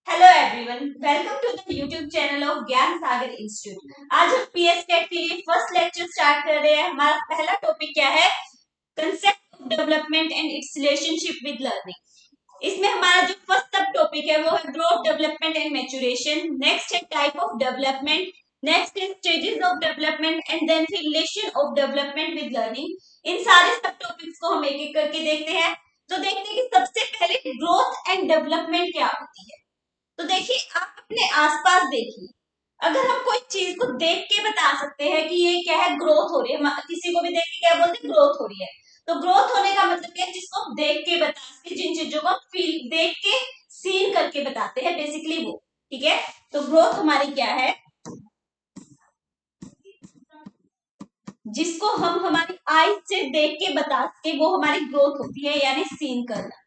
Hello everyone, welcome to the YouTube channel of Gyan Sagar institute. आज हम PS cat के लिए फर्स्ट लेक्चर स्टार्ट कर रहे हैं। हमारा पहला टॉपिक क्या है? Concept of development and its relationship with learning. इसमें हमारा जो फर्स्ट सब टॉपिक है वो है growth, development and maturation. Next है टाइप ऑफ डेवलपमेंट, नेक्स्ट है stages of development and then फिर relation of development with learning. इन सारे सब टॉपिक्स को हम एक एक करके देखते हैं। तो देखते हैं कि सबसे पहले ग्रोथ एंड डेवलपमेंट क्या होती है। तो देखिए, आप अपने आसपास देखिए, अगर हम कोई चीज को देख के बता सकते हैं कि ये क्या है, ग्रोथ हो रही है। किसी को भी देख के क्या बोलते हैं, ग्रोथ हो रही है। तो ग्रोथ होने का मतलब क्या है, जिसको हम देख के बता सके, जिन चीजों को हम फील देख के सीन करके बताते हैं, बेसिकली वो। ठीक है, तो ग्रोथ हमारी क्या है, जिसको हम हमारी आईज से देख के बता सके, वो हमारी ग्रोथ होती है, यानी सीन करना।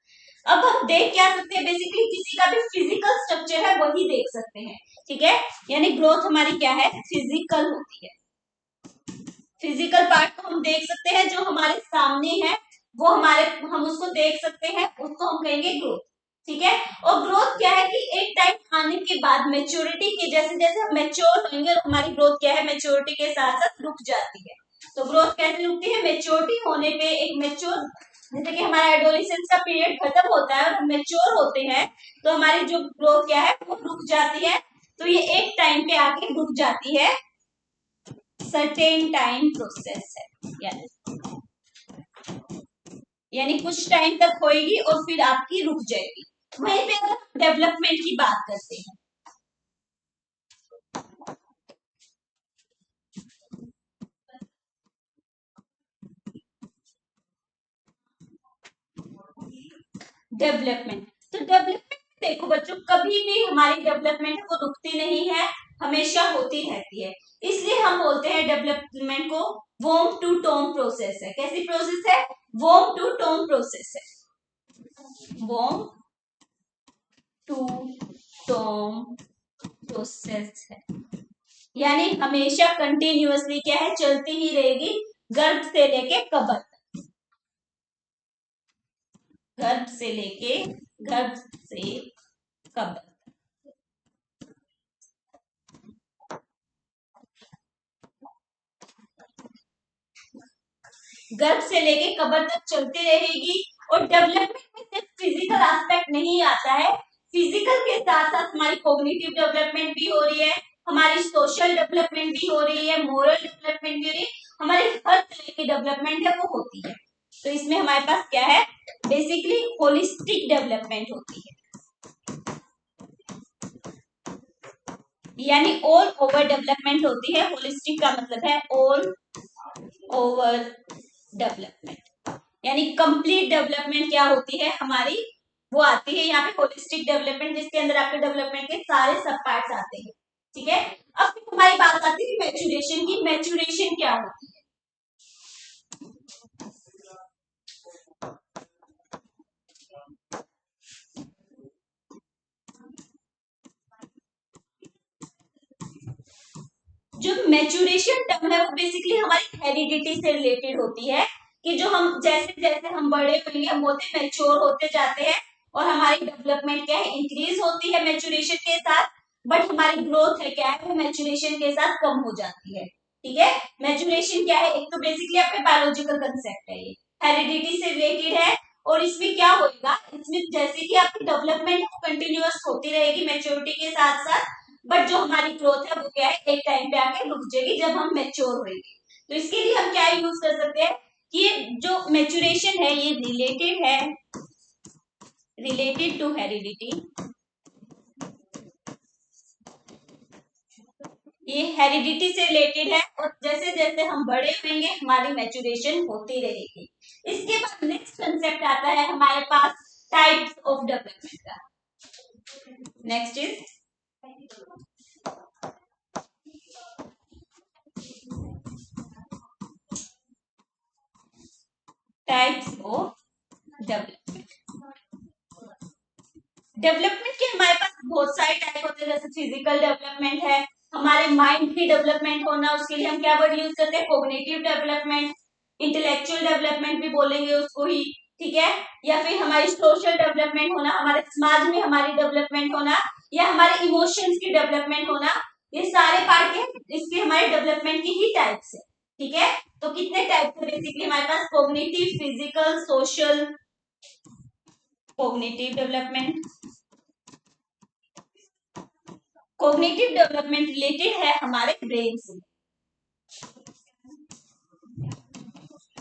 अब हम देख क्या सकते हैं, बेसिकली किसी का भी फिजिकल स्ट्रक्चर है वही देख सकते हैं। ठीक है, यानी ग्रोथ हमारी क्या है, फिजिकल होती है। फिजिकल पार्ट को हम देख सकते हैं, जो हमारे सामने है वो हमारे, हम उसको देख सकते हैं, उसको हम कहेंगे ग्रोथ। ठीक है, और ग्रोथ क्या है कि एक टाइम आने के बाद मेच्योरिटी के जैसे जैसे हम मेच्योर होंगे, हमारी ग्रोथ क्या है, मेच्योरिटी के साथ साथ रुक जाती है। तो ग्रोथ कैसे रुकती है, मेच्योरिटी होने पे एक मेच्योर, जैसे कि हमारा एडोलेसेंस का पीरियड खत्म होता है और हम मेच्योर होते हैं, तो हमारी जो ग्रोथ क्या है वो रुक जाती है। तो ये एक टाइम पे आके रुक जाती है, सर्टेन टाइम प्रोसेस है, यानी कुछ टाइम तक होएगी और फिर आपकी रुक जाएगी। वहीं पे अगर हम डेवलपमेंट की बात करते हैं, डेवलपमेंट, तो डेवलपमेंट देखो बच्चों, कभी भी हमारी डेवलपमेंट को रुकती नहीं है, हमेशा होती रहती है। इसलिए हम बोलते हैं डेवलपमेंट को वॉर्म टू टॉम प्रोसेस है। कैसी प्रोसेस है, वॉर्म टू टॉम प्रोसेस है, वॉर्म टू टॉम प्रोसेस है, यानी हमेशा कंटिन्यूअसली क्या है, चलती ही रहेगी, गर्भ से लेके कब्र तक, गर्भ से लेके गर्भ से कब्र, गर्भ से लेके कब्र तक चलती रहेगी। और डेवलपमेंट में सिर्फ फिजिकल एस्पेक्ट नहीं आता है, फिजिकल के साथ साथ हमारी कॉग्निटिव डेवलपमेंट भी हो रही है, हमारी सोशल डेवलपमेंट भी हो रही है, मोरल डेवलपमेंट भी हो रही है, हमारी हर तरह की डेवलपमेंट है वो होती है। तो इसमें हमारे पास क्या है, बेसिकली होलिस्टिक डेवलपमेंट होती है, यानी ऑल ओवर डेवलपमेंट होती है। होलिस्टिक का मतलब है ऑल ओवर डेवलपमेंट, यानी कंप्लीट डेवलपमेंट क्या होती है हमारी, वो आती है यहाँ पे होलिस्टिक डेवलपमेंट, जिसके अंदर आपके डेवलपमेंट के सारे सब पार्ट्स आते हैं। ठीक है, अब हमारी बात आती है मैच्योरेशन की। मैच्योरेशन क्या होती है, जो मैच्योरेशन टर्म है वो बेसिकली हमारी हेरिडिटी से रिलेटेड होती है, कि जो हम जैसे जैसे हम बड़े होंगे, हम होते मैच्योर होते जाते हैं, और हमारी डेवलपमेंट क्या है, इंक्रीज होती है मैच्योरेशन के साथ, बट हमारी ग्रोथ है क्या है, वो मैच्योरेशन के साथ कम हो जाती है। ठीक है, मैच्योरेशन क्या है, एक तो बेसिकली आपके बायोलॉजिकल कंसेप्ट है, ये हेरिडिटी से रिलेटेड है। और इसमें क्या होगा, इसमें जैसे कि आपकी डेवलपमेंट कंटिन्यूअस होती रहेगी मैच्योरिटी के साथ साथ, बट जो हमारी ग्रोथ है वो क्या है, एक टाइम पे आके रुक जाएगी जब हम मेच्योर होंगे। तो इसके लिए हम क्या यूज कर सकते हैं, कि ये जो मेच्योरेशन है ये रिलेटेड है, रिलेटेड टू हेरिडिटी, ये हेरिडिटी से रिलेटेड है, और जैसे जैसे हम बड़े होंगे हमारी मैच्योरेशन होती रहेगी। इसके बाद नेक्स्ट कंसेप्ट आता है हमारे पास टाइप्स ऑफ डेवलपमेंट का। Next is types of development. Development के हमारे पास बहुत सारे टाइप होते हैं, जैसे फिजिकल डेवलपमेंट है, हमारे माइंड की डेवलपमेंट होना, उसके लिए हम क्या वर्ड यूज करते हैं, कोग्निटिव डेवलपमेंट, इंटेलेक्चुअल डेवलपमेंट भी बोलेंगे उसको ही। ठीक है, या फिर हमारी सोशल डेवलपमेंट होना, हमारे समाज में हमारी डेवलपमेंट होना, या हमारे इमोशंस की डेवलपमेंट होना, ये सारे पार्ट के इसके हमारे डेवलपमेंट की ही टाइप्स है। ठीक है, तो कितने टाइप्स है बेसिकली हमारे पास? Cognitive, physical, social. Cognitive development, cognitive development related है हमारे ब्रेन से।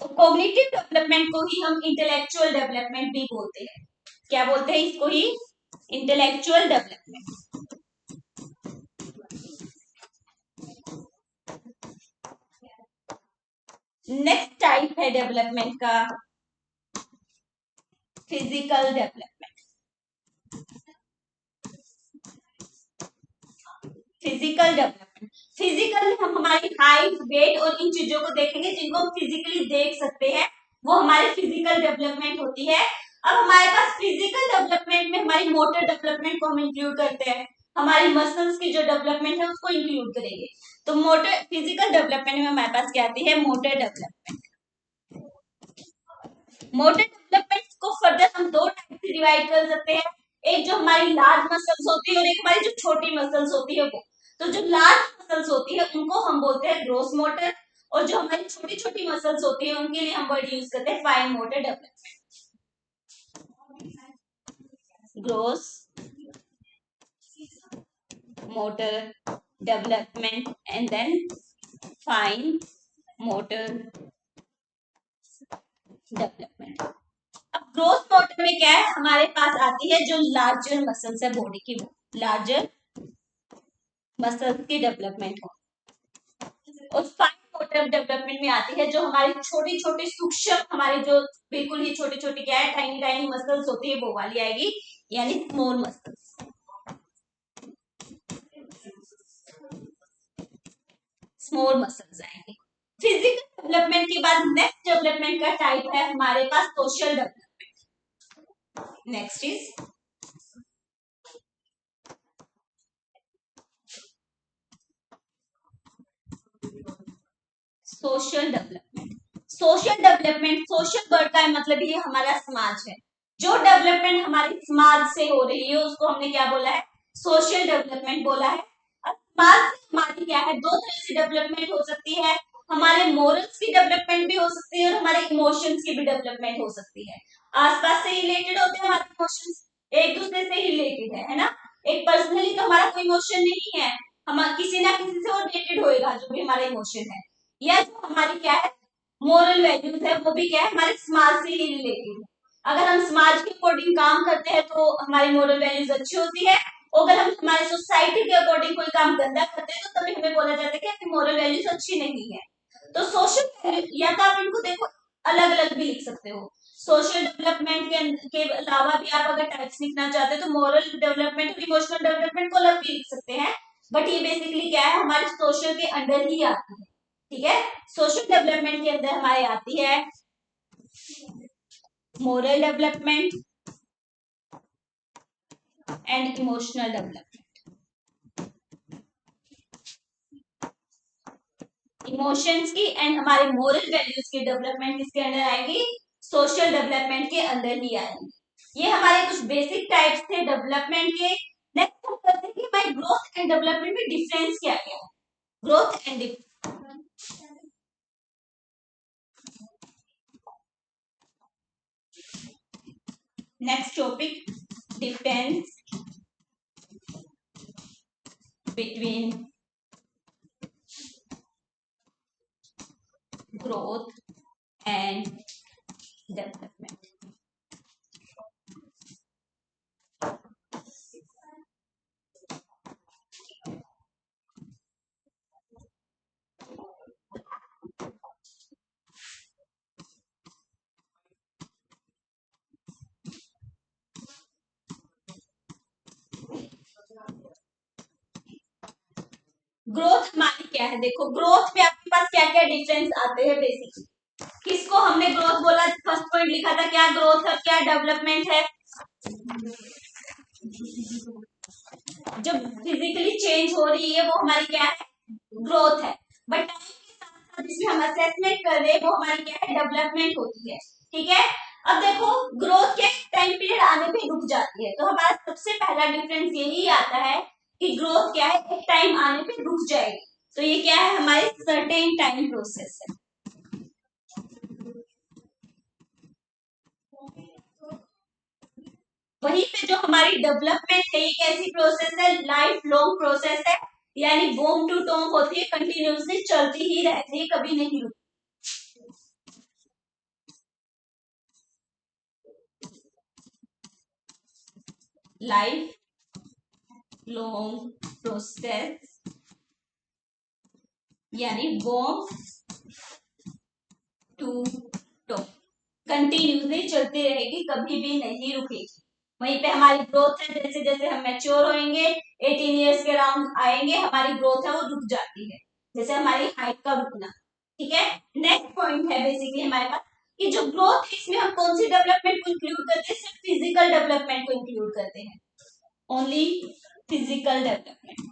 कॉग्निटिव डेवलपमेंट को ही हम इंटेलेक्चुअल डेवलपमेंट भी बोलते हैं। क्या बोलते हैं इसको? ही इंटेलेक्चुअल डेवलपमेंट। नेक्स्ट टाइप है डेवलपमेंट का physical development. Physical development, physical में हम हमारी हाइट, वेट और इन चीजों को देखेंगे जिनको हम फिजिकली देख सकते हैं, वो हमारी फिजिकल डेवलपमेंट होती है। अब हमारे पास फिजिकल डेवलपमेंट में हमारी मोटर डेवलपमेंट को हम इंक्लूड करते हैं, हमारी मसल्स की जो डेवलपमेंट है उसको इंक्लूड करेंगे। तो मोटर फिजिकल डेवलपमेंट में हमारे पास क्या आती है? Motor development. मोटर डेवलपमेंट को फर्दर हम दो टाइप से डिवाइड कर सकते हैं, एक जो हमारी लार्ज मसल्स होती है और एक हमारी जो छोटी मसल्स होती है वो। तो जो लार्ज मसल्स होती है उनको हम बोलते हैं ग्रोस मोटर, और जो हमारी छोटी छोटी मसल्स होती है उनके लिए हम वर्ड यूज करते हैं fine motor development. Gross motor development and then fine motor development. अब ग्रोस मोटर में क्या है? हमारे पास आती है जो लार्जर मसल्स है बॉडी की, वो लार्जर मसल्स की डेवलपमेंट हो। और फाइन मोटर डेवलपमेंट में आती है जो हमारी छोटी छोटी सूक्ष्म, हमारी जो बिल्कुल ही छोटी छोटी क्या है, टाइनी टाइनी मसल्स होती है वो वाली आएगी, यानी स्मॉल मसल्स। स्मॉल मसल्स आएंगे। फिजिकल डेवलपमेंट के बाद नेक्स्ट डेवलपमेंट का टाइप है हमारे पास social development. Next is social development. Social development, social word का मतलब ये हमारा समाज है। जो डेवलपमेंट हमारे समाज से हो रही है उसको हमने क्या बोला है? सोशल डेवलपमेंट बोला है। अब समाज से हमारी क्या है? दो तरह से डेवलपमेंट हो सकती है, हमारे मोरल्स की डेवलपमेंट भी हो सकती है और हमारे इमोशंस की भी डेवलपमेंट हो सकती है। आसपास से रिलेटेड होते हैं हमारे इमोशंस, एक दूसरे से ही रिलेटेड है ना। एक पर्सनली तो हमारा कोई इमोशन नहीं है, हम किसी ना किसी से रिलेटेड होएगा जो भी हमारा इमोशन है, या जो हमारी क्या है मोरल वैल्यूज है वो भी क्या है हमारे समाज से ही रिलेटेड है। अगर हम समाज के अकॉर्डिंग काम करते हैं तो हमारी मोरल वैल्यूज अच्छी होती है, और अगर हम हमारे सोसाइटी के अकॉर्डिंग कोई काम गंदा करते हैं तो तभी हमें बोला जाता है कि आपकी मोरल वैल्यूज अच्छी नहीं है। तो सोशल वैल्यू, या तो आप इनको देखो अलग अलग भी लिख सकते हो। सोशल डेवलपमेंट के अलावा भी आप अगर टाइप्स लिखना चाहते हो तो मोरल डेवलपमेंट और इमोशनल डेवलपमेंट को अलग भी लिख सकते हैं, बट ये बेसिकली क्या है हमारे सोशल के अंडर ही आती है। ठीक है, सोशल डेवलपमेंट के अंदर हमारे आती है moral development and emotional development. Emotions की एंड हमारे मोरल वैल्यूज की डेवलपमेंट किसके अंदर आएगी? सोशल डेवलपमेंट के अंदर ही आएगी। ये हमारे कुछ बेसिक टाइप्स थे डेवलपमेंट के। नेक्स्ट हम करते हैं कि भाई ग्रोथ एंड डेवलपमेंट में डिफरेंस क्या क्या है? Growth and next topic, difference between growth and development. Growth हमारी क्या है? देखो ग्रोथ में आपके पास क्या क्या डिफरेंस आते हैं बेसिकली। किसको हमने ग्रोथ बोला? फर्स्ट पॉइंट लिखा था क्या ग्रोथ है, क्या डेवलपमेंट है? जो फिजिकली चेंज हो रही है वो हमारी क्या है? ग्रोथ है। बट टाइम के साथ साथ जिसमें हम असेसमेंट कर रहे हैं वो हमारी क्या है? डेवलपमेंट होती है। ठीक है, अब देखो ग्रोथ के टाइम पीरियड आने पे रुक जाती है, तो हमारा सबसे पहला डिफरेंस यही आता है कि ग्रोथ क्या है, एक टाइम आने पे रुक जाएगी। तो ये क्या है, हमारी सर्टेन टाइम प्रोसेस है। वहीं पे जो हमारी डेवलपमेंट है ये कैसी प्रोसेस है, लाइफ लॉन्ग प्रोसेस है, यानी बूम टू टॉम होती है, कंटिन्यूसली चलती ही रहती है, कभी नहीं रुकती। लाइफ लॉन्ग प्रोसेस यानी बूम टू टॉम कंटिन्यूसली चलती रहेगी, कभी भी नहीं रुकेगी। वहीं पे हमारी ग्रोथ है, जैसे जैसे हम मैच्योर होंगे 18 इयर्स के अराउंड आएंगे, हमारी ग्रोथ है वो रुक जाती है, जैसे हमारी हाइट का रुकना। ठीक है, नेक्स्ट पॉइंट है बेसिकली हमारे पास कि जो ग्रोथ है इसमें हम कौन सी डेवलपमेंट को इंक्लूड करते हैं, सिर्फ फिजिकल डेवलपमेंट को इंक्लूड करते हैं, ओनली फिजिकल डेवलपमेंट।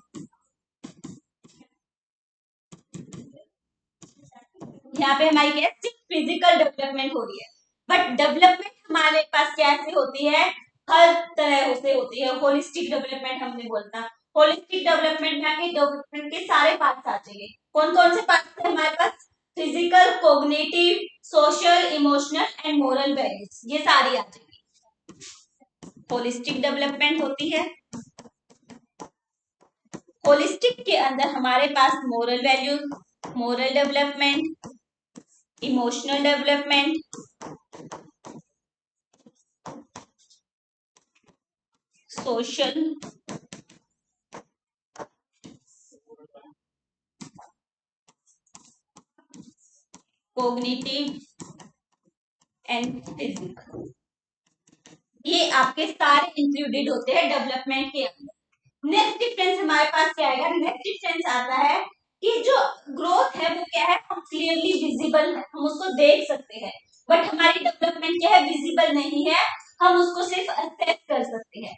यहाँ पे हमारी क्या सिर्फ फिजिकल डेवलपमेंट हो रही है, बट डेवलपमेंट हमारे पास कैसे होती है, हर तरह से होती है। होलिस्टिक डेवलपमेंट हमने बोलता, होलिस्टिक डेवलपमेंट में आके डेवलपमेंट के सारे पार्ट्स आ जाएंगे। कौन कौन से पार्ट्स है हमारे पास, physical, cognitive, social, emotional and moral values, ये सारी आ जाएंगी, होलिस्टिक डेवलपमेंट होती है। होलिस्टिक के अंदर हमारे पास moral values, moral development, emotional development, social, cognitive and physical, ये आपके सारे इंक्लूडेड होते हैं डेवलपमेंट के अंदर। नेक्स्ट डिफरेंस हमारे पास क्या आएगा, नेक्स्ट डिफरेंस आता है कि जो ग्रोथ है वो क्या है, हम क्लियरली विजिबल है, हम उसको देख सकते हैं, बट हमारी डेवलपमेंट क्या है, विजिबल नहीं है, हम उसको सिर्फ असेस कर सकते हैं।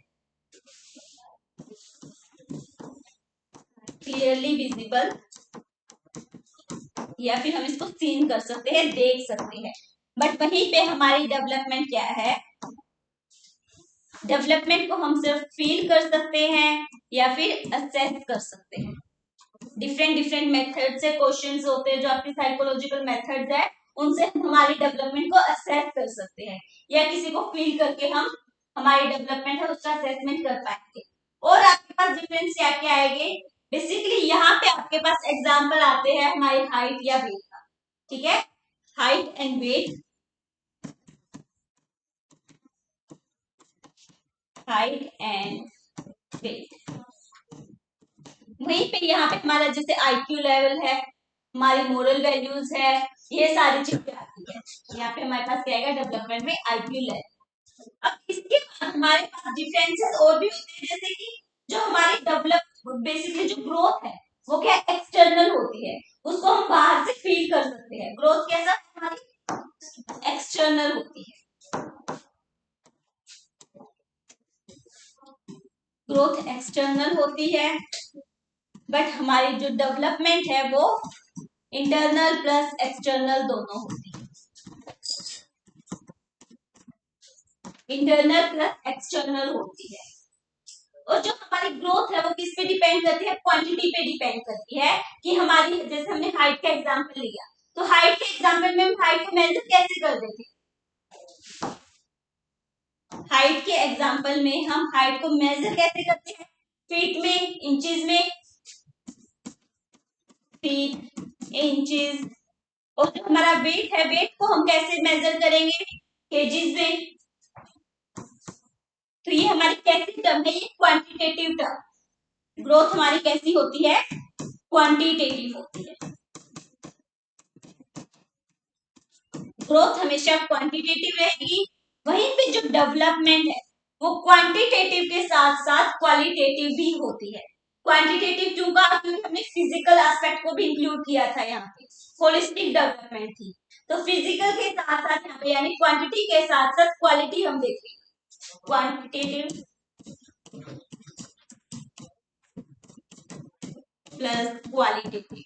क्लियरली विजिबल या फिर हम इसको सीन कर सकते हैं, देख सकते हैं, बट वहीं पे हमारी डेवलपमेंट क्या है, डेवलपमेंट को हम सिर्फ फील कर सकते हैं या फिर असेस कर सकते हैं। डिफरेंट डिफरेंट मेथड से क्वेश्चंस होते हैं, जो आपके साइकोलॉजिकल मेथड्स है उनसे हम हमारी डेवलपमेंट को असेस कर सकते हैं, या किसी को फील करके हम हमारी डेवलपमेंट है उसका असेसमेंट कर पाएंगे। और आपके पास डिफरेंस क्या क्या आएंगे, बेसिकली यहाँ पे आपके पास एग्जाम्पल आते हैं हमारी हाइट या वेट का। ठीक है, height and weight, height and weight. वहीं पे यहाँ पे हमारा जैसे आईक्यू लेवल है, हमारी मोरल वैल्यूज है, ये सारी चीजें आती है। यहाँ पे हमारे पास क्या आएगा डेवलपमेंट में, आईक्यू लेवल। अब इसके बाद हमारे पास डिफरेंसेस और भी होते हैं, जैसे कि जो हमारी डेवलप बेसिकली जो ग्रोथ है वो क्या एक्सटर्नल होती है, उसको हम बाहर से फील कर सकते हैं। ग्रोथ कैसा हमारी एक्सटर्नल होती है, ग्रोथ एक्सटर्नल होती है, बट हमारी जो डेवलपमेंट है वो इंटरनल प्लस एक्सटर्नल दोनों होती है, इंटरनल प्लस एक्सटर्नल होती है। और जो हमारी ग्रोथ है वो किस पे डिपेंड करती है, क्वांटिटी पे डिपेंड करती है, कि हमारी जैसे हमने हाइट का एग्जांपल लिया, तो हाइट के एग्जांपल में हम हाइट को मेजर कैसे कर देते, हाइट के एग्जांपल में हम हाइट को मेजर कैसे करते हैं, फीट में, इंचेस में, फीट, इंचेस। और जो हमारा वेट है, वेट को हम कैसे मेजर करेंगे, केजीज में। तो ये हमारी कैसी टर्म है, ये क्वांटिटेटिव टर्म। ग्रोथ हमारी कैसी होती है, क्वांटिटेटिव होती है। ग्रोथ हमेशा क्वांटिटेटिव रहेगी, वहीं पे जो डेवलपमेंट है वो क्वांटिटेटिव के साथ साथ क्वालिटेटिव भी होती है। क्वांटिटेटिव क्यों कहा, क्योंकि हमने फिजिकल एस्पेक्ट को भी इंक्लूड किया था, यहाँ पे होलिस्टिक डेवलपमेंट थी, तो फिजिकल के साथ साथ यहाँ पे यानी क्वांटिटी के साथ साथ क्वालिटी हम देखें, quantitative plus qualitative.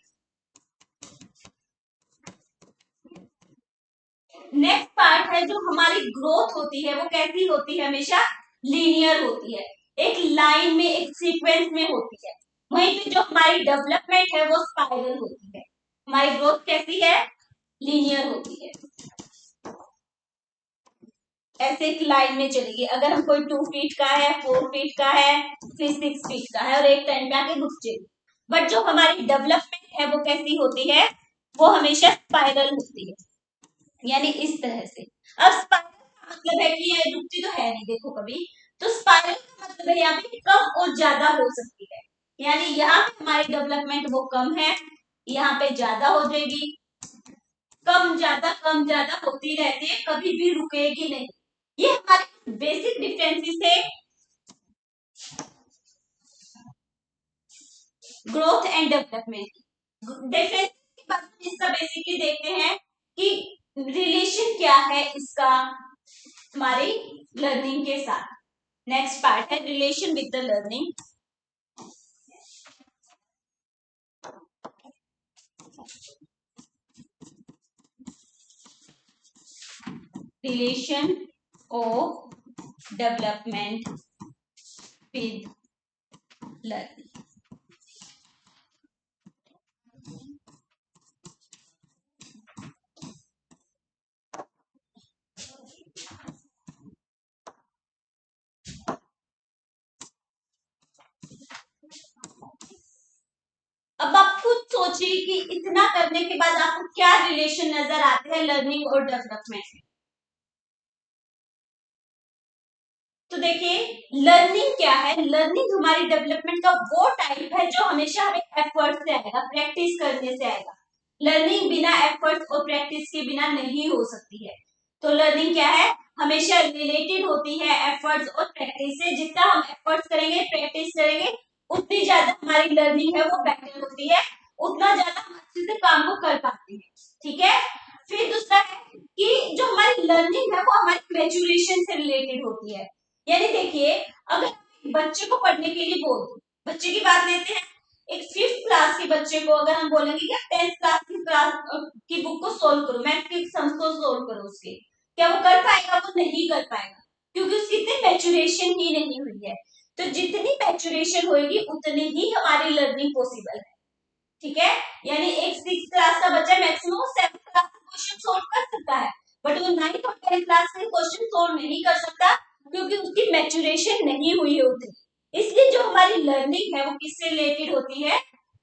Next part है जो हमारी ग्रोथ होती है वो कैसी होती है, हमेशा लीनियर होती है, एक लाइन में एक सीक्वेंस में होती है। वहीं पे जो हमारी डेवलपमेंट है वो स्पाइरल होती है। हमारी ग्रोथ कैसी है, लीनियर होती है, ऐसे एक लाइन में चलेगी। अगर हम कोई 2 फीट का है, 4 फीट का है, फिर 6 फीट का है और एक टाइम पे आके रुक जाएगी। बट जो हमारी डेवलपमेंट है वो कैसी होती है, वो हमेशा स्पाइरल होती है, यानी इस तरह से। अब स्पाइरल का मतलब है कि ये रुकती तो है नहीं, देखो कभी। तो स्पाइरल का मतलब है यहाँ पे कम और ज्यादा हो सकती है, यानी यहाँ पे हमारी डेवलपमेंट वो कम है, यहाँ पे ज्यादा हो जाएगी, कम ज्यादा होती रहती है, कभी भी रुकेगी नहीं। ये हमारे बेसिक डिफरेंसेस है ग्रोथ एंड डेवलपमेंट। डिफरेंस के बाद इसका बेसिकली देखते हैं कि रिलेशन क्या है इसका हमारी लर्निंग के साथ। नेक्स्ट पार्ट है relation with the learning. Relation of development with learning. अब आप खुद सोचिए कि इतना करने के बाद आपको क्या रिलेशन नजर आते हैं लर्निंग और डेवलपमेंट में। तो देखिए लर्निंग क्या है, लर्निंग हमारी डेवलपमेंट का वो टाइप है जो हमेशा हमें एफर्ट से आएगा, प्रैक्टिस करने से आएगा। लर्निंग बिना एफर्ट और प्रैक्टिस के बिना नहीं हो सकती है। तो लर्निंग क्या है, हमेशा रिलेटेड होती है एफर्ट्स और प्रैक्टिस से। जितना हम एफर्ट्स करेंगे, प्रैक्टिस करेंगे, उतनी ज्यादा हमारी लर्निंग है वो बेटर होती है, उतना ज्यादा हम अच्छे से काम को कर पाते हैं। ठीक है। फिर दूसरा है कि जो हमारी लर्निंग है वो हमारी मेच्योरेशन से रिलेटेड होती है। यानी देखिए अगर बच्चे को पढ़ने के लिए बोल दो, बच्चे की बात लेते हैं, एक 5th क्लास के बच्चे को अगर हम बोलेंगे कि 10th क्लास की बुक को सोल्व करो, मैथ के सम्स को सोल्व करो, उसके क्या वो कर पाएगा, वो नहीं कर पाएगा, क्योंकि उसकी इतनी मैच्योरेशन ही नहीं हुई है। तो जितनी मैच्योरेशन होगी उतनी ही हमारी लर्निंग पॉसिबल है। ठीक है। यानी एक 6th क्लास का बच्चा मैक्सिमम 7th क्लास का क्वेश्चन सोल्व कर सकता है, बट वो 9th और 10th क्लास के क्वेश्चन सोल्व नहीं कर सकता, क्योंकि उसकी मैच्योरेशन नहीं हुई है उतनी। इसलिए जो हमारी लर्निंग है वो किससे रिलेटेड होती है,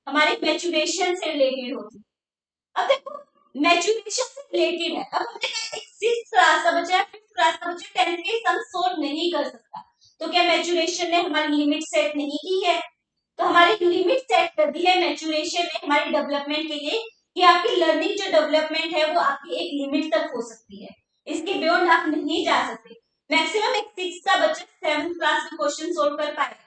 हमारी मैच्योरेशन से रिलेटेड होती है। अब देखो मैच्योरेशन से रिलेटेड है, अब हमने कहा एक 6th क्लास का बच्चा, 5th क्लास का बच्चा 10th के सम सोल्व नहीं कर सकता, तो क्या मैच्योरेशन ने हमारी लिमिट सेट नहीं की है? तो हमारी लिमिट सेट कर दी है मैच्योरेशन ने हमारी डेवलपमेंट के लिए, कि आपकी लर्निंग जो डेवलपमेंट है वो आपकी एक लिमिट तक हो सकती है, इसके बियॉन्ड आप नहीं जा सकते। मैक्सिमम एक 6th का बच्चा 7th क्लास में क्वेश्चन सोल्व कर पाएगा,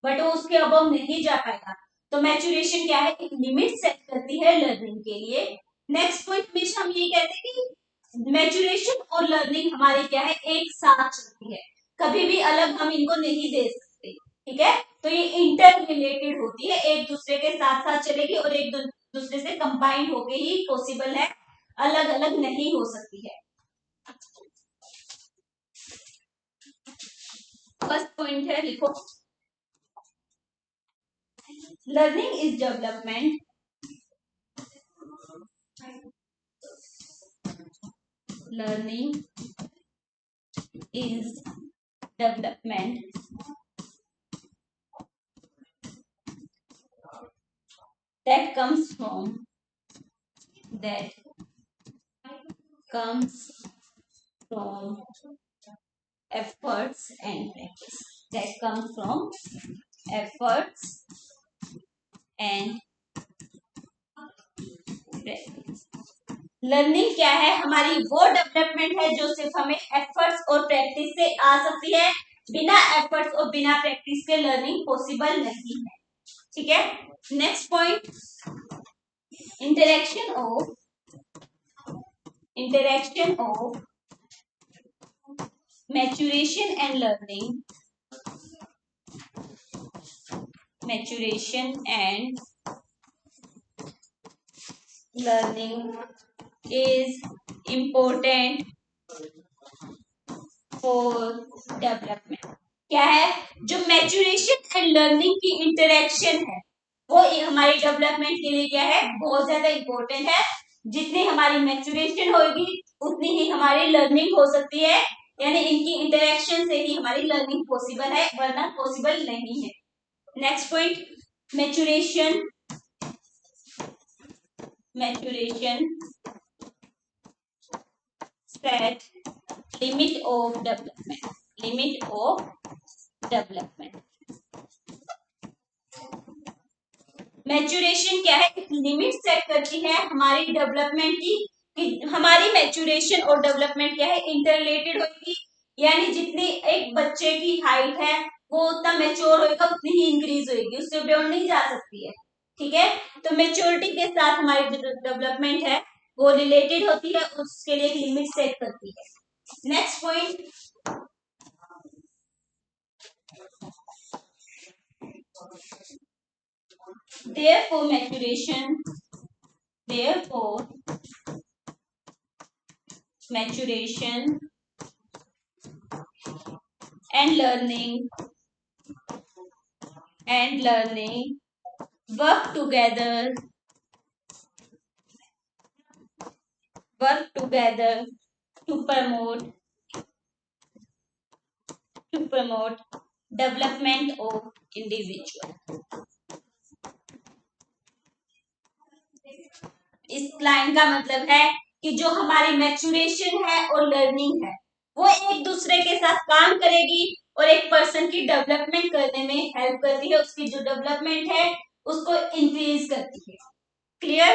बट वो उसके अबव नहीं जा पाएगा। तो मैच्योरेशन क्या है, एक लिमिट सेट करती है लर्निंग के लिए। नेक्स्ट पॉइंट हमेशा हम ये कहते हैं कि मैच्योरेशन और लर्निंग हमारी क्या है, एक साथ चलती है, कभी भी अलग हम इनको नहीं दे सकते। ठीक है। तो ये इंटर रिलेटेड होती है, एक दूसरे के साथ साथ चलेगी और एक दूसरे से कंबाइंड होके ही पॉसिबल है, अलग अलग नहीं हो सकती है। फर्स्ट पॉइंट है, लिखो, learning is development learning is development that comes from that comes from efforts and practice, that comes from efforts and practice। Learning क्या है, हमारी वो डेवलपमेंट है जो सिर्फ हमें एफर्ट्स और प्रैक्टिस से आ सकती है, बिना एफर्ट्स और बिना प्रैक्टिस के लर्निंग पॉसिबल नहीं है। ठीक है। Next point, interaction of maturation and learning is important for development क्या है? जो मैच्योरेशन एंड लर्निंग की इंटरेक्शन है वो हमारी डेवलपमेंट के लिए क्या है? बहुत ज्यादा इंपॉर्टेंट है। जितनी हमारी मैच्योरेशन होगी उतनी ही हमारी लर्निंग हो सकती है, यानी इनकी इंटरेक्शन से ही हमारी लर्निंग पॉसिबल है, वरना पॉसिबल नहीं है। Next point, maturation set limit of development. Maturation क्या है? एक लिमिट सेट करती है हमारी डेवलपमेंट की, कि हमारी मैच्योरेशन और डेवलपमेंट क्या है? इंटररिलेटेड होगी, यानी जितनी एक बच्चे की हाइट है वो उतना मैच्योर होगा उतनी ही इंक्रीज होगी, उससे बियॉन्ड नहीं जा सकती है। ठीक है, तो मैच्योरिटी के साथ हमारी जो डेवलपमेंट है वो रिलेटेड होती है, उसके लिए एक लिमिट सेट करती है। Next point, therefore maturation and learning work together to promote development of individual। इस लाइन का मतलब है कि जो हमारी मैच्योरेशन है और लर्निंग है वो एक दूसरे के साथ काम करेगी और एक पर्सन की डेवलपमेंट करने में हेल्प करती है, उसकी जो डेवलपमेंट है उसको इंक्रीज करती है। क्लियर?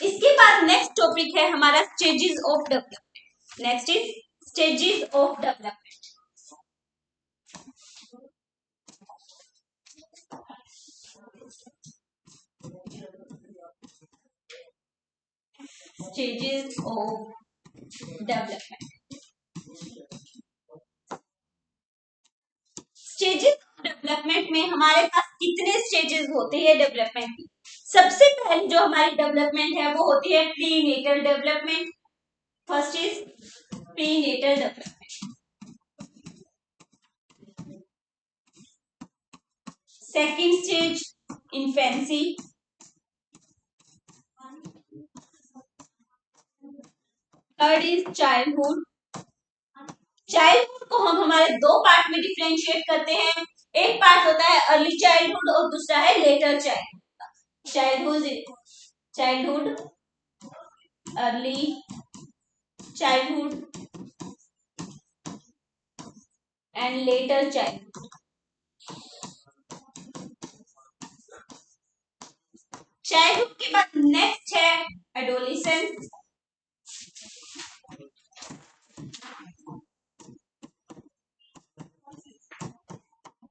इसके बाद नेक्स्ट टॉपिक है हमारा stages of development. Next is stages of development. Stages of development. Stages of development में हमारे पास कितने स्टेजेस होते हैं डेवलपमेंट की? सबसे पहले जो हमारी डेवलपमेंट है वो होती है prenatal development. First is prenatal development. Second stage infancy. Third is childhood. Childhood को हम हमारे दो पार्ट में डिफरेंशिएट करते हैं। एक पार्ट होता है अर्ली चाइल्डहुड और दूसरा है letter childhood. Childhood early childhood and later childhood. Childhood के बाद नेक्स्ट है एडोलेसेंस।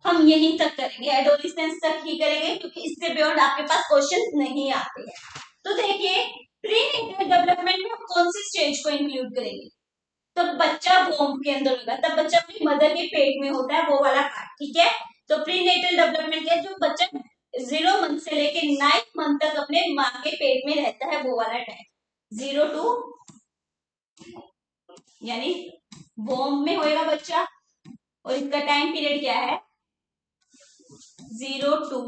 हम यहीं तक करेंगे, एडोलेसेंस तक ही करेंगे क्योंकि इससे बियॉन्ड आपके पास क्वेश्चंस नहीं आते हैं। तो देखिए प्रीनेटल डेवलपमेंट में हम कौन सी स्टेज को इंक्लूड करेंगे? तो बच्चा वोम के अंदर होगा, तब बच्चा अपनी मदर के पेट में होता है वो वाला पार्ट। ठीक है, तो प्रीनेटल डेवलपमेंट क्या है? जो बच्चा 0 मंथ से लेके 9 मंथ तक अपने माँ के पेट में रहता है वो वाला टाइम। 0 टू यानी वोम में होएगा बच्चा, और इसका टाइम पीरियड क्या है? 0 टू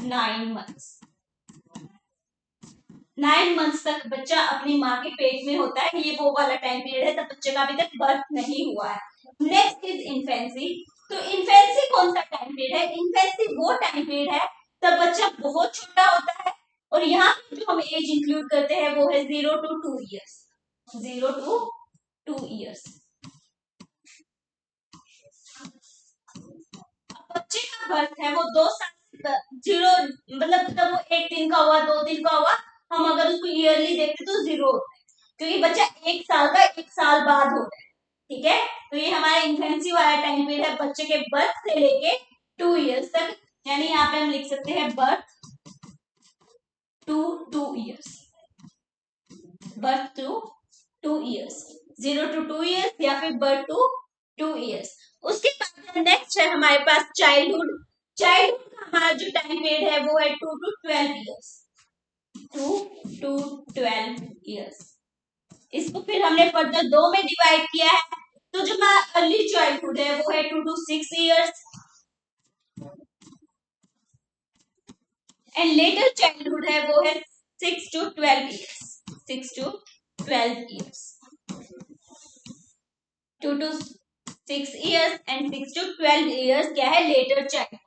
9 मंथ्स। 9 मंथ्स तक बच्चा अपनी माँ के पेट में होता है, ये वो वाला टाइम पीरियड है, तब बच्चे का अभी तक बर्थ नहीं हुआ है। Next is infancy. तो इन्फेंसी कौन सा टाइम पीरियड है? इन्फेंसी वो टाइम पीरियड है तब बच्चा बहुत छोटा होता है, और यहाँ जो हम एज इंक्लूड करते हैं वो है 0 टू 2 ईयर्स। 0 to 2 years. बच्चे का बर्थ है वो 2 साल, 0 मतलब जब वो 1 दिन का हुआ 2 दिन का हुआ, हम अगर उसको ईयरली देखते तो 0 होता है, क्योंकि बच्चा 1 साल का 1 साल बाद होता है। ठीक है, तो ये हमारा इन्फेंसी वाला टाइम पीरियड है बच्चे के बर्थ से लेके 2 ईयर्स तक, यानी यहाँ पे हम लिख सकते हैं birth to 2 years. Birth to 2 years, 0 to 2 years या फिर बर्थ टू 2 ईयर्स। उसके बाद नेक्स्ट है हमारे पास चाइल्डहुड। चाइल्डहुड का हमारा जो टाइम पीरियड है वो है 2 टू 12 ईयर्स। 2 to 12 years. इसको फिर हमने फर्दर दो में डिवाइड किया है। तो जो हमारा अर्ली चाइल्डहुड है वो है 2 to 6 years and later childhood है वो है 6 to 12 years। 6 to 12 years, 2 to 6 years and 6 to 12 years क्या है लेटर चाइल्ड।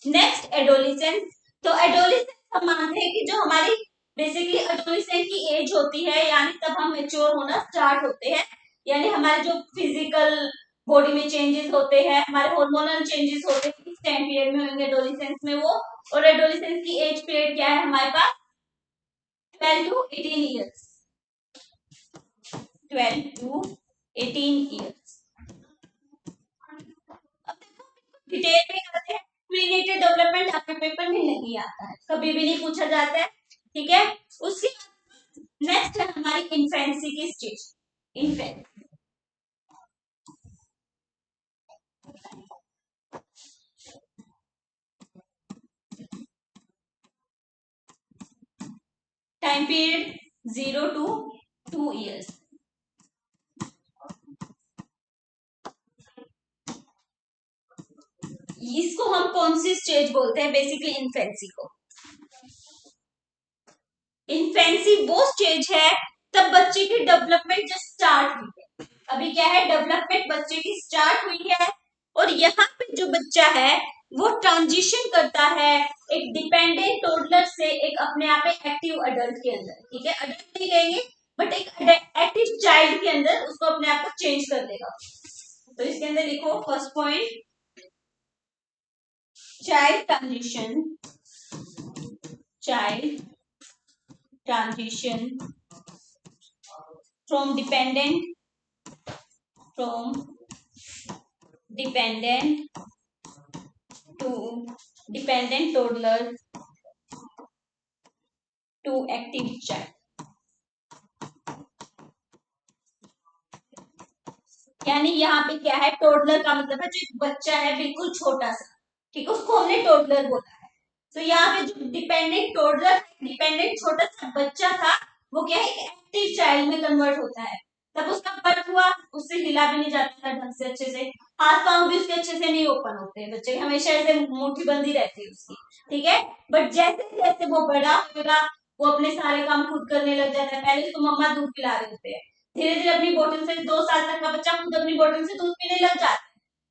Next adolescence. तो एडोलिसेंस हम मानते हैं कि जो हमारी बेसिकली एडोलिसेंस की एज होती है यानी तब हम मेच्योर होना स्टार्ट होते हैं, यानी हमारे जो फिजिकल बॉडी में चेंजेस होते हैं, हमारे हार्मोनल चेंजेस होते हैं, इस टाइम पीरियड में होंगे एडोलिसेंस में वो। और एडोलिसेंस की एज पीरियड क्या है हमारे पास 12 to 18 years। 12 to 18 years। Detail में करते हैं। प्रीनेटल डेवलपमेंट आपके पेपर में नहीं आता है, कभी भी नहीं पूछा जाता है, ठीक है। उसके नेक्स्ट है हमारी इन्फेंसी की stage. Infancy time period 0 to 2 years। इसको हम कौन सी स्टेज बोलते हैं बेसिकली इन्फेंसी को। इन्फेंसी वो स्टेज है तब बच्चे की डेवलपमेंट जो स्टार्ट हुई है। अभी क्या है डेवलपमेंट बच्चे की स्टार्ट हुई है और यहाँ पे जो बच्चा है वो ट्रांजिशन करता है एक डिपेंडेंट टोडलर से एक अपने आप में एक्टिव अडल्ट के अंदर, ठीक है। अडल्ट नहीं कहेंगे बट एक एक्टिव चाइल्ड के अंदर उसको अपने आप को चेंज कर देगा। तो इसके अंदर लिखो first point child transition. Child transition from dependent from dependent to dependent toddler to active child। यानी यहाँ पे क्या है टोडलर का मतलब है जो एक बच्चा है बिल्कुल छोटा सा, ठीक है, उसको हमने टोडलर बोला है। तो यहाँ पे जो डिपेंडेंट टोडलर डिपेंडेंट छोटा सा बच्चा था वो क्या है एक्टिव चाइल्ड में कन्वर्ट होता है। तब उसका बर्थ हुआ, उससे हिला भी नहीं जाता था ढंग से अच्छे से, हाथ पांव भी उसके अच्छे से नहीं ओपन होते हैं, बच्चे हमेशा ऐसे मुट्ठी बंदी रहती है उसकी, ठीक है। बट जैसे जैसे वो बड़ा होगा वो अपने सारे काम खुद करने लग जाता है। पहले उसको मम्मा दूध पिला रहे होते हैं, धीरे धीरे अपनी बोतल से 2 साल तक का बच्चा खुद अपनी बोतल से दूध पीने लग जाता है,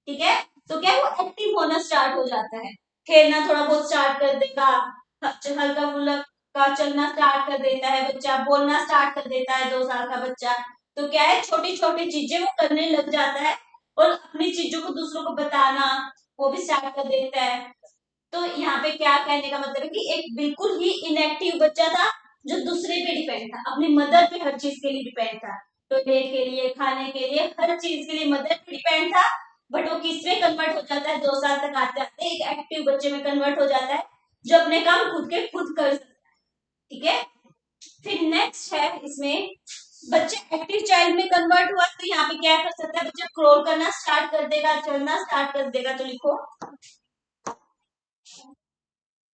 ठीक है। तो क्या वो एक्टिव होना स्टार्ट हो जाता है, खेलना थोड़ा बहुत स्टार्ट कर देगा, हल्का फुल्का का चलना स्टार्ट कर देता है बच्चा, बोलना स्टार्ट कर देता है 2 साल का बच्चा। तो क्या है छोटी छोटी चीजें वो करने लग जाता है और अपनी चीजों को दूसरों को बताना वो भी स्टार्ट कर देता है। तो यहाँ पे क्या कहने का मतलब है कि एक बिल्कुल ही इनएक्टिव बच्चा था जो दूसरे पे डिपेंड था, अपनी मदर पे हर चीज के लिए डिपेंड था, टॉयलेट के लिए खाने के लिए हर चीज के लिए मदर पे डिपेंड था। बट वो किसमें कन्वर्ट हो जाता है 2 साल तक आते आते एक एक्टिव बच्चे में कन्वर्ट हो जाता है जो अपने काम खुद के खुद कर सकता है, ठीक है। फिर नेक्स्ट है इसमें बच्चा एक्टिव चाइल्ड में कन्वर्ट हुआ तो यहाँ पे क्या कर सकता है बच्चा क्रोल करना स्टार्ट कर देगा, चलना स्टार्ट कर देगा। तो लिखो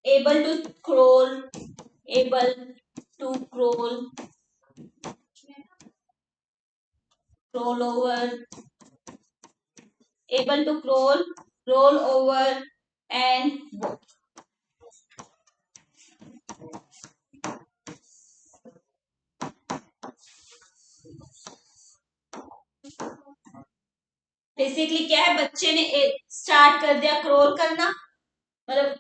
able to crawl, able to crawl, crawl over, able to crawl, roll over and walk। Basically क्या है बच्चे ने स्टार्ट कर दिया क्रोल करना, मतलब